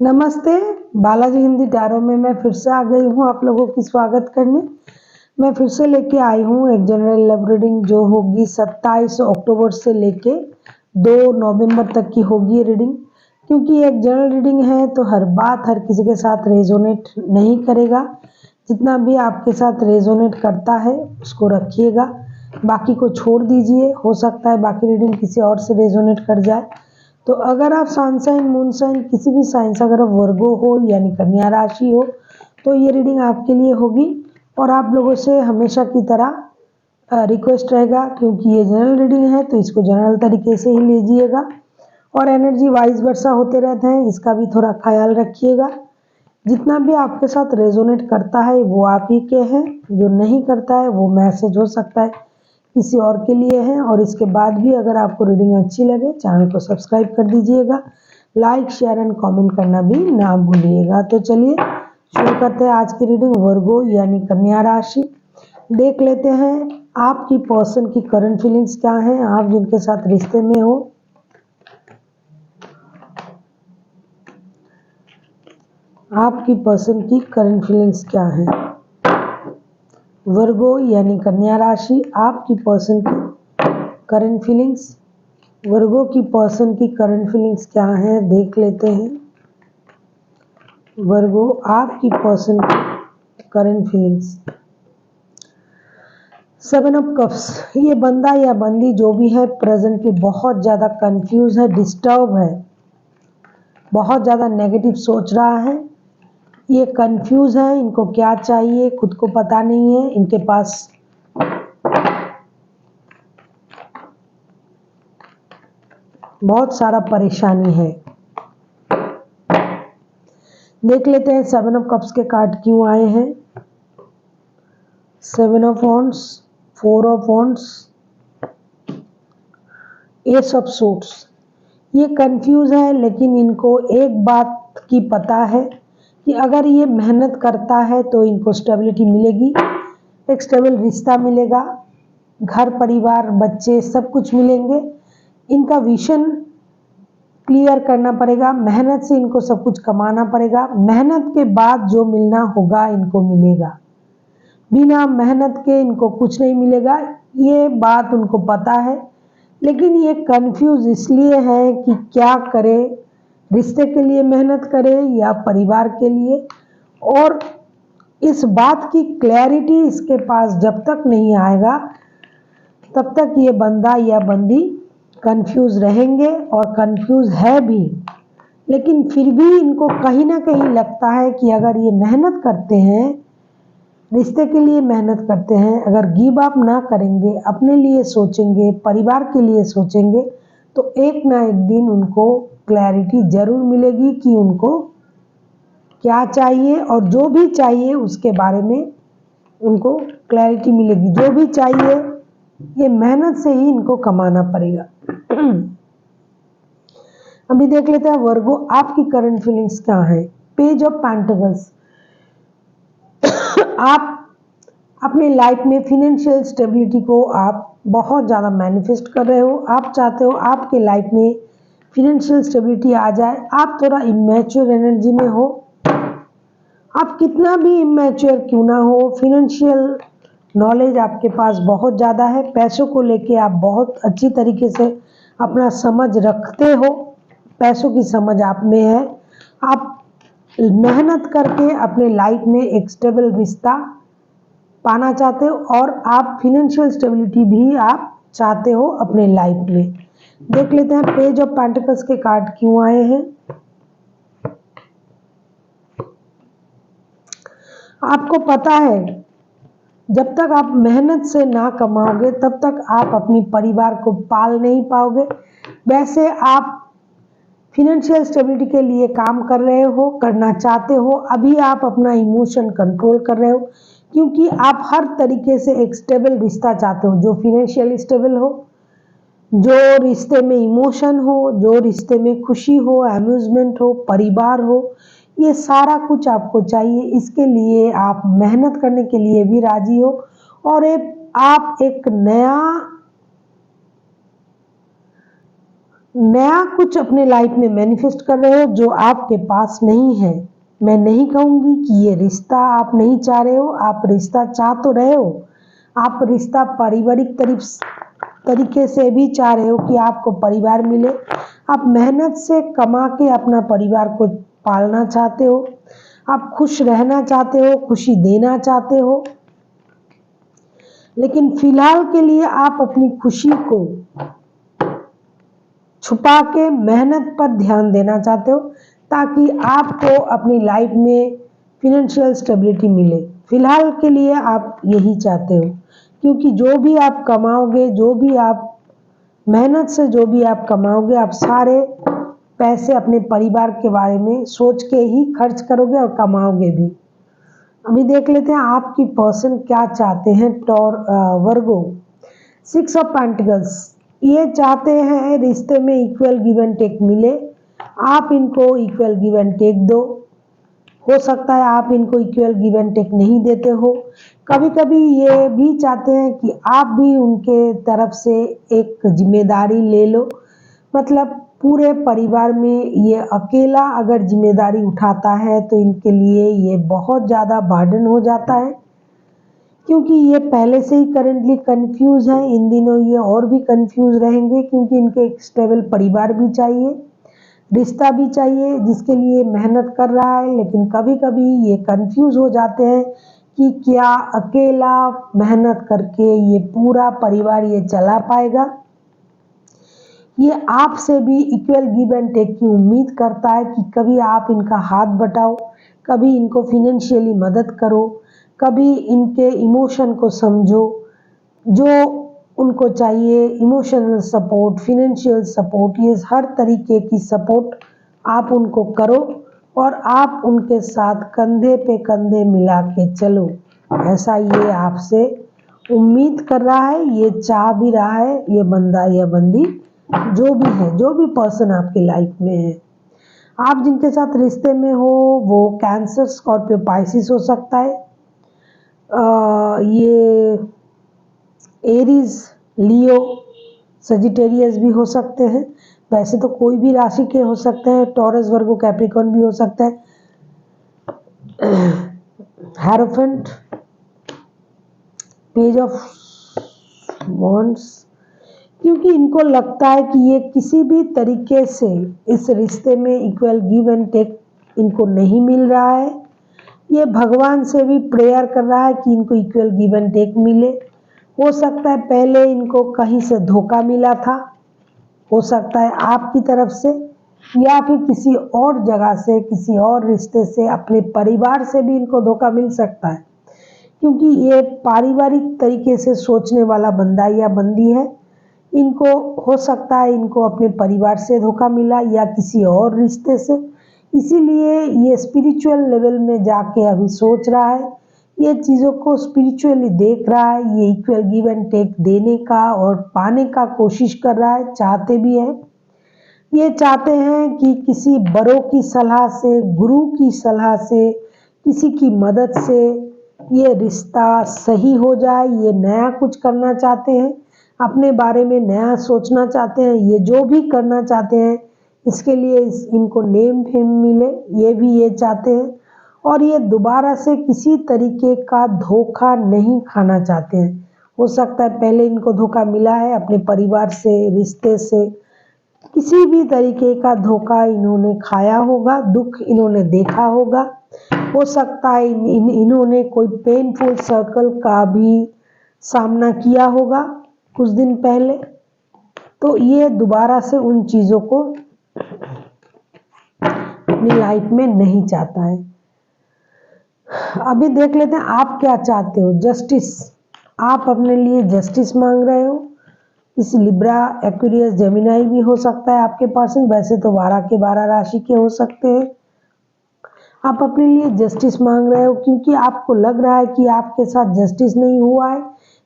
नमस्ते। बालाजी हिंदी टैरो में मैं फिर से आ गई हूँ आप लोगों की स्वागत करने। मैं फिर से लेके आई हूँ एक जनरल लव रीडिंग जो होगी 27 अक्टूबर से लेके 2 नवंबर तक की होगी ये रीडिंग। क्योंकि ये एक जनरल रीडिंग है तो हर बात हर किसी के साथ रेजोनेट नहीं करेगा। जितना भी आपके साथ रेजोनेट करता है उसको रखिएगा, बाकी को छोड़ दीजिए। हो सकता है बाकी रीडिंग किसी और से रेजोनेट कर जाए। तो अगर आप सन साइन मून साइन किसी भी साइन से अगर वर्गो हो यानी कन्या राशि हो तो ये रीडिंग आपके लिए होगी। और आप लोगों से हमेशा की तरह रिक्वेस्ट रहेगा, क्योंकि ये जनरल रीडिंग है तो इसको जनरल तरीके से ही लीजिएगा और एनर्जी वाइज वर्सा होते रहते हैं, इसका भी थोड़ा ख्याल रखिएगा। जितना भी आपके साथ रेजोनेट करता है वो आप ही के हैं, जो नहीं करता है वो मैसेज हो सकता है किसी और के लिए है। और इसके बाद भी अगर आपको रीडिंग अच्छी लगे चैनल को सब्सक्राइब कर दीजिएगा, लाइक शेयर एंड कमेंट करना भी ना भूलिएगा। तो चलिए शुरू करते हैं आज की रीडिंग। वर्गो यानी कन्या राशि, देख लेते हैं आपकी पर्सन की करंट फीलिंग्स क्या है। आप जिनके साथ रिश्ते में हो आपकी पर्सन की करंट फीलिंग्स क्या है। वर्गो यानी कन्या राशि, आपकी पर्सन की करंट फीलिंग्स। वर्गो की पर्सन की करंट फीलिंग्स क्या है देख लेते हैं। वर्गो आपकी पर्सन की करंट फीलिंग्स। 7 ऑफ कप्स, ये बंदा या बंदी जो भी है प्रेजेंटली बहुत ज़्यादा कंफ्यूज है, डिस्टर्ब है, बहुत ज़्यादा नेगेटिव सोच रहा है। ये कंफ्यूज है, इनको क्या चाहिए खुद को पता नहीं है। इनके पास बहुत सारा परेशानी है। देख लेते हैं 7 ऑफ कप्स के कार्ड क्यों आए हैं। 7 of wands, 4 of wands, S of suits. ये कंफ्यूज है, लेकिन इनको एक बात की पता है कि अगर ये मेहनत करता है तो इनको स्टेबिलिटी मिलेगी, एक स्टेबल रिश्ता मिलेगा, घर परिवार बच्चे सब कुछ मिलेंगे। इनका विजन क्लियर करना पड़ेगा, मेहनत से इनको सब कुछ कमाना पड़ेगा। मेहनत के बाद जो मिलना होगा इनको मिलेगा, बिना मेहनत के इनको कुछ नहीं मिलेगा। ये बात उनको पता है, लेकिन ये कंफ्यूज इसलिए है कि क्या करे, रिश्ते के लिए मेहनत करे या परिवार के लिए। और इस बात की क्लैरिटी इसके पास जब तक नहीं आएगा तब तक ये बंदा या बंदी कंफ्यूज रहेंगे और कंफ्यूज है भी। लेकिन फिर भी इनको कहीं ना कहीं लगता है कि अगर ये मेहनत करते हैं, रिश्ते के लिए मेहनत करते हैं, अगर गिव अप ना करेंगे, अपने लिए सोचेंगे, परिवार के लिए सोचेंगे, तो एक ना एक दिन उनको क्लैरिटी जरूर मिलेगी कि उनको क्या चाहिए। और जो भी चाहिए उसके बारे में उनको क्लैरिटी मिलेगी। जो भी चाहिए ये मेहनत से ही इनको कमाना पड़ेगा। अभी देख लेते हैं वर्गो आपकी करंट फीलिंग्स क्या है। पेज ऑफ पेंटिकल्स, आप अपने लाइफ में फिनेंशियल स्टेबिलिटी को आप बहुत ज़्यादा मैनिफेस्ट कर रहे हो। आप चाहते हो आपके लाइफ में फिनेंशियल स्टेबिलिटी आ जाए। आप थोड़ा इमेच्योर एनर्जी में हो, आप कितना भी इमेच्योर क्यों ना हो, फिनेंशियल नॉलेज आपके पास बहुत ज़्यादा है। पैसों को लेके आप बहुत अच्छी तरीके से अपना समझ रखते हो, पैसों की समझ आप में है। आप मेहनत करके अपने लाइफ में एक स्टेबल रिश्ता पाना चाहते हो और आप फिनेंशियल स्टेबिलिटी भी आप चाहते हो अपने लाइफ में। देख लेते हैं पेज ऑफ पेंटिकल्स के कार्ड क्यों आए हैं। आपको पता है जब तक आप मेहनत से ना कमाओगे तब तक आप अपनी परिवार को पाल नहीं पाओगे। वैसे आप फिनेंशियल स्टेबिलिटी के लिए काम कर रहे हो, करना चाहते हो। अभी आप अपना इमोशन कंट्रोल कर रहे हो, क्योंकि आप हर तरीके से एक स्टेबल रिश्ता चाहते हो, जो फिनेंशियली स्टेबल हो, जो रिश्ते में इमोशन हो, जो रिश्ते में खुशी हो, अम्यूजमेंट हो, परिवार हो, ये सारा कुछ आपको चाहिए। इसके लिए आप मेहनत करने के लिए भी राजी हो और आप एक नया नया कुछ अपने लाइफ में मैनिफेस्ट कर रहे हो जो आपके पास नहीं है। मैं नहीं कहूँगी कि ये रिश्ता आप नहीं चाह रहे हो, आप रिश्ता चाह तो रहे हो। आप रिश्ता पारिवारिक तरीके से भी चाह रहे हो कि आपको परिवार मिले। आप मेहनत से कमा के अपना परिवार को पालना चाहते हो। आप खुश रहना चाहते हो, खुशी देना चाहते हो। लेकिन फिलहाल के लिए आप अपनी खुशी को छुपा के मेहनत पर ध्यान देना चाहते हो ताकि आपको अपनी लाइफ में फिनेंशियल स्टेबिलिटी मिले। फिलहाल के लिए आप यही चाहते हो, क्योंकि जो भी आप कमाओगे, जो भी आप मेहनत से जो भी आप कमाओगे, आप सारे पैसे अपने परिवार के बारे में सोच के ही खर्च करोगे और कमाओगे भी। अभी देख लेते हैं आपकी पर्सन क्या चाहते हैं। वर्गो 6 ऑफ पेंटिकल्स, ये चाहते हैं रिश्ते में इक्वल गिव एंड टेक मिले। आप इनको इक्वल गिव एंड टेक दो। हो सकता है आप इनको इक्वल गिव एंड टेक नहीं देते हो। कभी कभी ये भी चाहते हैं कि आप भी उनके तरफ से एक जिम्मेदारी ले लो। मतलब पूरे परिवार में ये अकेला अगर जिम्मेदारी उठाता है तो इनके लिए ये बहुत ज़्यादा बर्डन हो जाता है, क्योंकि ये पहले से ही करंटली कंफ्यूज है। इन दिनों ये और भी कंफ्यूज रहेंगे, क्योंकि इनके एक स्टेबल परिवार भी चाहिए, रिश्ता भी चाहिए जिसके लिए मेहनत कर रहा है। लेकिन कभी कभी ये कंफ्यूज हो जाते हैं कि क्या अकेला मेहनत करके ये पूरा परिवार ये चला पाएगा। ये आपसे भी इक्वल गिव एंड टेक की उम्मीद करता है कि कभी आप इनका हाथ बटाओ, कभी इनको फिनेंशियली मदद करो, कभी इनके इमोशन को समझो। जो उनको चाहिए इमोशनल सपोर्ट, फिनेंशियल सपोर्ट, ये हर तरीके की सपोर्ट आप उनको करो और आप उनके साथ कंधे पे कंधे मिला के चलो। ऐसा ये आपसे उम्मीद कर रहा है, ये चाह भी रहा है, ये बंदा या बंदी जो भी है, जो भी पर्सन आपकी लाइफ में है। आप जिनके साथ रिश्ते में हो वो कैंसर, स्कॉर्पियो, पाइसिस हो सकता है। ये एरीज, लियो, सजिटेरियस भी हो सकते हैं। वैसे तो कोई भी राशि के हो सकते हैं। टॉरस, वर्गो, कैप्रिकॉर्न भी हो सकता है। हेरोफेंट, पेज ऑफ वॉन्ड्स, क्योंकि इनको लगता है कि ये किसी भी तरीके से इस रिश्ते में इक्वल गिव एंड टेक इनको नहीं मिल रहा है। ये भगवान से भी प्रेयर कर रहा है कि इनको इक्वल गिव एंड टेक मिले। हो सकता है पहले इनको कहीं से धोखा मिला था, हो सकता है आपकी तरफ से, या फिर किसी और जगह से, किसी और रिश्ते से, अपने परिवार से भी इनको धोखा मिल सकता है, क्योंकि ये पारिवारिक तरीके से सोचने वाला बंदा या बंदी है। इनको हो सकता है इनको अपने परिवार से धोखा मिला या किसी और रिश्ते से, इसीलिए ये स्पिरिचुअल लेवल में जाके अभी सोच रहा है, ये चीज़ों को स्पिरिचुअली देख रहा है। ये इक्वल गिव एंड टेक देने का और पाने का कोशिश कर रहा है, चाहते भी है। ये चाहते हैं कि किसी बड़ों की सलाह से, गुरु की सलाह से, किसी की मदद से ये रिश्ता सही हो जाए। ये नया कुछ करना चाहते हैं, अपने बारे में नया सोचना चाहते हैं। ये जो भी करना चाहते हैं इसके लिए इनको नेम फेम मिले, ये भी ये चाहते हैं। और ये दोबारा से किसी तरीके का धोखा नहीं खाना चाहते हैं। हो सकता है पहले इनको धोखा मिला है अपने परिवार से, रिश्ते से, किसी भी तरीके का धोखा इन्होंने खाया होगा, दुख इन्होंने देखा होगा। हो सकता है इन्होंने कोई पेनफुल सर्कल का भी सामना किया होगा कुछ दिन पहले, तो ये दोबारा से उन चीज़ों को अपनी लाइफ में नहीं चाहता है। अभी देख लेते हैं आप क्या चाहते हो। जस्टिस, आप अपने लिए जस्टिस मांग रहे हो। इस लिब्रा, एक्वेरियस, जेमिनाई भी हो सकता है आपके पर्सन। वैसे तो 12 के 12 राशि के हो सकते हैं। आप अपने लिए जस्टिस मांग रहे हो क्योंकि आपको लग रहा है कि आपके साथ जस्टिस नहीं हुआ है।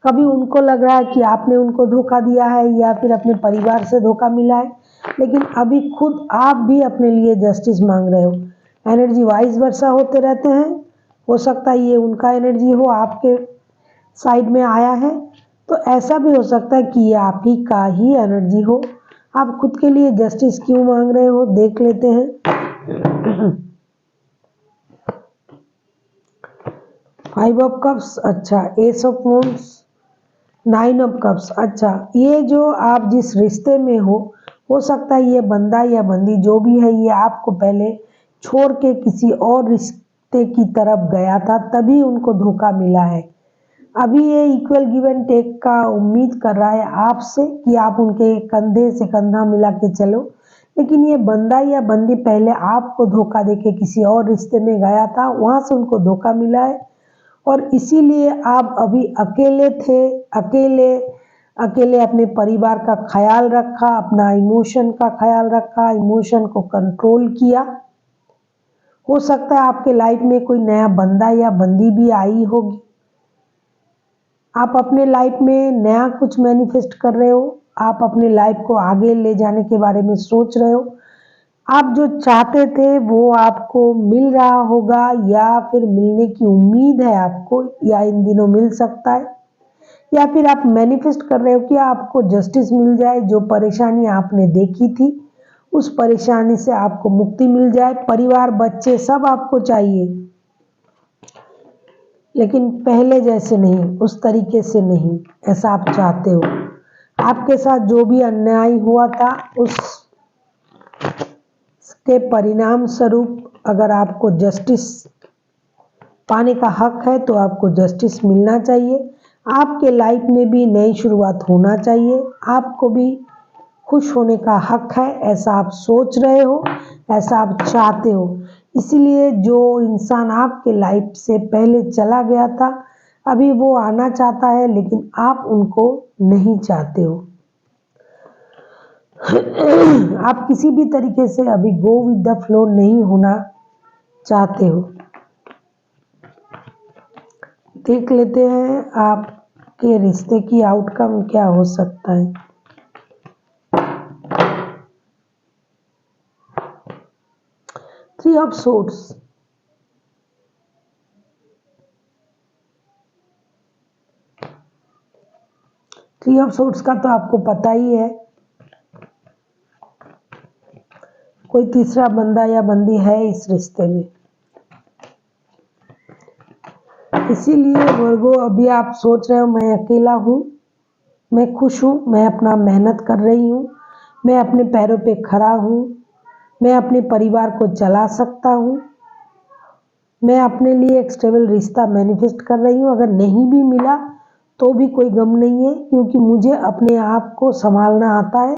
कभी उनको लग रहा है कि आपने उनको धोखा दिया है या फिर अपने परिवार से धोखा मिला है, लेकिन अभी खुद आप भी अपने लिए जस्टिस मांग रहे हो। एनर्जी वाइस वर्सा होते रहते हैं। हो सकता है ये उनका एनर्जी हो, आपके साइड में आया है, तो ऐसा भी हो सकता है कि ये आप ही का ही एनर्जी हो। आप खुद के लिए जस्टिस क्यों मांग रहे हो, देख लेते हैं। 5 ऑफ कप्स, अच्छा, S of wands, 9 of cups. अच्छा, ये जो आप जिस रिश्ते में हो सकता है ये बंदा या बंदी जो भी है ये आपको पहले छोड़ के किसी और रिश्ते की तरफ गया था, तभी उनको धोखा मिला है। अभी ये इक्वल गिव एंड टेक का उम्मीद कर रहा है आपसे कि आप उनके कंधे से कंधा मिला के चलो, लेकिन ये बंदा या बंदी पहले आपको धोखा देके किसी और रिश्ते में गया था, वहां से उनको धोखा मिला है और इसीलिए आप अभी अकेले थे। अकेले अपने परिवार का ख्याल रखा, अपना इमोशन का ख्याल रखा, इमोशन को कंट्रोल किया। हो सकता है आपके लाइफ में कोई नया बंदा या बंदी भी आई होगी। आप अपने लाइफ में नया कुछ मैनिफेस्ट कर रहे हो, आप अपने लाइफ को आगे ले जाने के बारे में सोच रहे हो। आप जो चाहते थे वो आपको मिल रहा होगा या फिर मिलने की उम्मीद है आपको, या इन दिनों मिल सकता है, या फिर आप मैनिफेस्ट कर रहे हो कि आपको जस्टिस मिल जाए। जो परेशानी आपने देखी थी उस परेशानी से आपको मुक्ति मिल जाए। परिवार, बच्चे सब आपको चाहिए, लेकिन पहले जैसे नहीं, उस तरीके से नहीं, ऐसा आप चाहते हो। आपके साथ जो भी अन्याय हुआ था उसके परिणाम स्वरूप अगर आपको जस्टिस पाने का हक है तो आपको जस्टिस मिलना चाहिए। आपके लाइफ में भी नई शुरुआत होना चाहिए, आपको भी खुश होने का हक है, ऐसा आप सोच रहे हो, ऐसा आप चाहते हो। इसीलिए जो इंसान आपके लाइफ से पहले चला गया था अभी वो आना चाहता है, लेकिन आप उनको नहीं चाहते हो। आप किसी भी तरीके से अभी गो विद द फ्लो नहीं होना चाहते हो। देख लेते हैं आपके रिश्ते की आउटकम क्या हो सकता है। Three of swords, three of swords का तो आपको पता ही है, कोई तीसरा बंदा या बंदी है इस रिश्ते में। इसीलिए वर्गो अभी आप सोच रहे हो मैं अकेला हूँ, मैं खुश हूँ, मैं अपना मेहनत कर रही हूँ, मैं अपने पैरों पे खड़ा हूँ, मैं अपने परिवार को चला सकता हूँ, मैं अपने लिए एक स्टेबल रिश्ता मैनिफेस्ट कर रही हूँ। अगर नहीं भी मिला तो भी कोई गम नहीं है, क्योंकि मुझे अपने आप को संभालना आता है,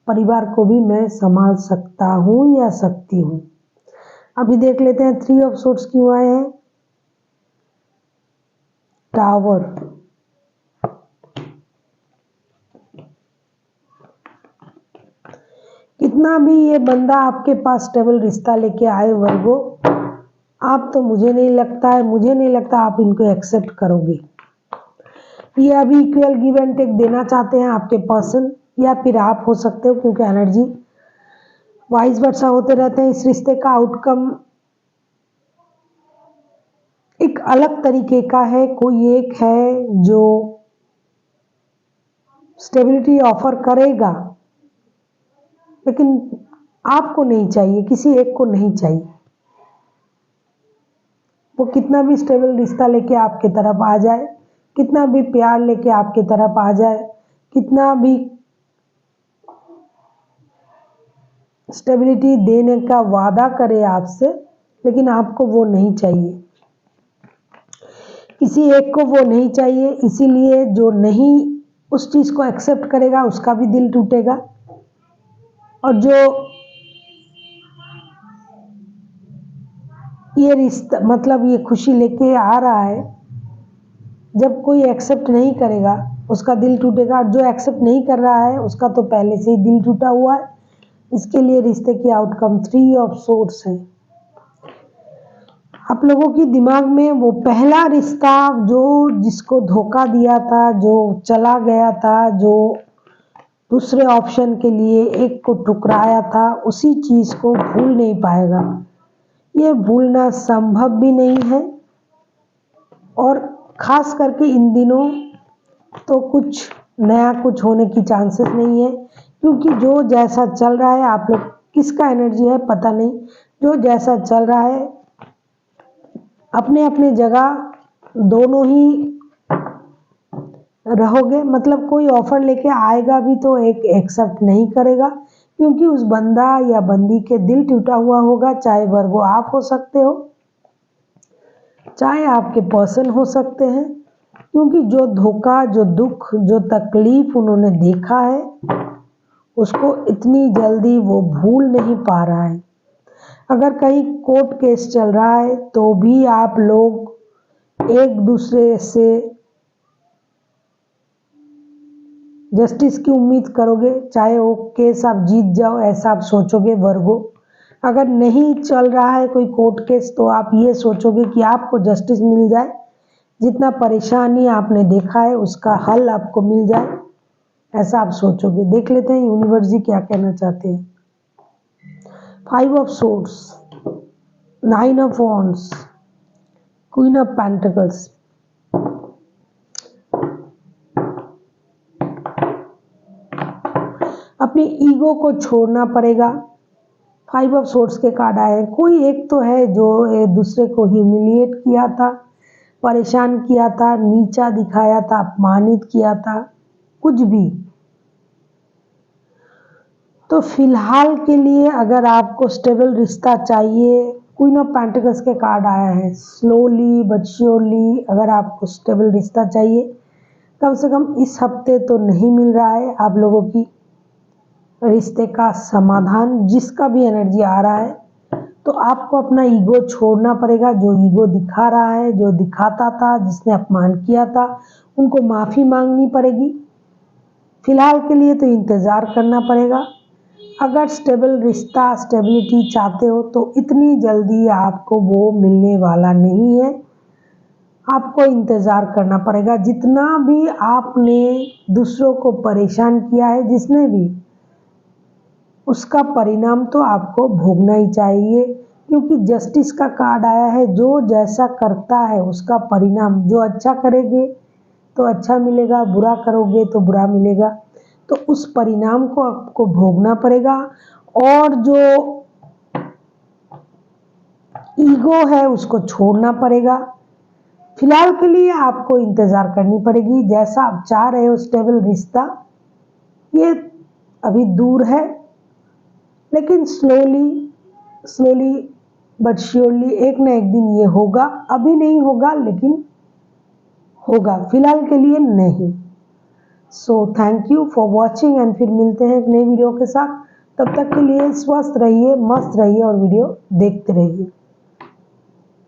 परिवार को भी मैं संभाल सकता हूँ या सकती हूँ। अभी देख लेते हैं थ्री ऑफ सोर्ड्स क्यों आए हैं। टावर, कितना भी ये बंदा आपके पास स्टेबल रिश्ता लेके आए वर्गो, आप तो मुझे नहीं लगता आप इनको एक्सेप्ट करोगे। ये अभी इक्वल गिव एंड टेक देना चाहते हैं आपके पर्सन, या फिर आप हो सकते हो, क्योंकि एनर्जी वाइस वर्सा होते रहते हैं। इस रिश्ते का आउटकम एक अलग तरीके का है। कोई एक है जो स्टेबिलिटी ऑफर करेगा, लेकिन आपको नहीं चाहिए, किसी एक को नहीं चाहिए। वो कितना भी स्टेबल रिश्ता लेके आपके तरफ आ जाए, कितना भी प्यार लेके आपके तरफ आ जाए, कितना भी स्टेबिलिटी देने का वादा करे आपसे, लेकिन आपको वो नहीं चाहिए, किसी एक को वो नहीं चाहिए। इसीलिए जो नहीं उस चीज को एक्सेप्ट करेगा उसका भी दिल टूटेगा, और जो ये रिश्ता मतलब ये खुशी लेके आ रहा है, जब कोई एक्सेप्ट नहीं करेगा उसका दिल टूटेगा, और जो एक्सेप्ट नहीं कर रहा है उसका तो पहले से ही दिल टूटा हुआ है। इसके लिए रिश्ते की आउटकम थ्री ऑफ सोर्ड्स है। आप लोगों की दिमाग में वो पहला रिश्ता जो जिसको धोखा दिया था, जो चला गया था, जो दूसरे ऑप्शन के लिए एक को ठुकराया था, उसी चीज को भूल नहीं पाएगा। ये भूलना संभव भी नहीं है, और खास करके इन दिनों तो कुछ नया कुछ होने की चांसेस नहीं है। क्योंकि जो जैसा चल रहा है, आप लोग किसका एनर्जी है पता नहीं, जो जैसा चल रहा है अपने अपने जगह दोनों ही रहोगे। मतलब कोई ऑफर लेके आएगा भी तो एक एक्सेप्ट नहीं करेगा, क्योंकि उस बंदा या बंदी के दिल टूटा हुआ होगा। चाहे वर्गो आप हो सकते हो, चाहे आपके पर्सन हो सकते हैं, क्योंकि जो धोखा, जो दुख, जो तकलीफ उन्होंने देखा है उसको इतनी जल्दी वो भूल नहीं पा रहा है। अगर कहीं कोर्ट केस चल रहा है तो भी आप लोग एक दूसरे से जस्टिस की उम्मीद करोगे, चाहे वो केस आप जीत जाओ ऐसा आप सोचोगे वर्गो। अगर नहीं चल रहा है कोई कोर्ट केस तो आप ये सोचोगे कि आपको जस्टिस मिल जाए, जितना परेशानी आपने देखा है उसका हल आपको मिल जाए, ऐसा आप सोचोगे। देख लेते हैं यूनिवर्स जी क्या कहना चाहते हैं। 5 of swords, 9 of wands, queen of pentacles, अपनी ईगो को छोड़ना पड़ेगा। 5 ऑफ सोर्ड्स के कार्ड आए। कोई एक तो है जो एक दूसरे को ह्यूमिलिएट किया था, परेशान किया था, नीचा दिखाया था, अपमानित किया था, कुछ भी। तो फिलहाल के लिए अगर आपको स्टेबल रिश्ता चाहिए, क्वीन ऑफ पेंटिकल्स के कार्ड आया है। स्लोली बट श्योरली अगर आपको स्टेबल रिश्ता चाहिए, कम से कम इस हफ्ते तो नहीं मिल रहा है आप लोगों की रिश्ते का समाधान, जिसका भी एनर्जी आ रहा है, तो आपको अपना ईगो छोड़ना पड़ेगा। जो ईगो दिखा रहा है, जो दिखाता था, जिसने अपमान किया था, उनको माफ़ी मांगनी पड़ेगी। फिलहाल के लिए तो इंतज़ार करना पड़ेगा। अगर स्टेबल रिश्ता, स्टेबिलिटी चाहते हो तो इतनी जल्दी आपको वो मिलने वाला नहीं है, आपको इंतज़ार करना पड़ेगा। जितना भी आपने दूसरों को परेशान किया है, जिसने भी, उसका परिणाम तो आपको भोगना ही चाहिए, क्योंकि जस्टिस का कार्ड आया है। जो जैसा करता है उसका परिणाम, जो अच्छा करेंगे तो अच्छा मिलेगा, बुरा करोगे तो बुरा मिलेगा। तो उस परिणाम को आपको भोगना पड़ेगा। और जो ईगो है उसको छोड़ना पड़ेगा। फिलहाल के लिए आपको इंतज़ार करनी पड़ेगी। जैसा आप चाह रहे हो स्टेबल रिश्ता, ये अभी दूर है, लेकिन स्लोली बट श्योरली एक ना एक दिन ये होगा। अभी नहीं होगा लेकिन होगा, फिलहाल के लिए नहीं। So thank you for watching and फिर मिलते हैं एक नई वीडियो के साथ। तब तक के लिए स्वस्थ रहिए, मस्त रहिए और वीडियो देखते रहिए।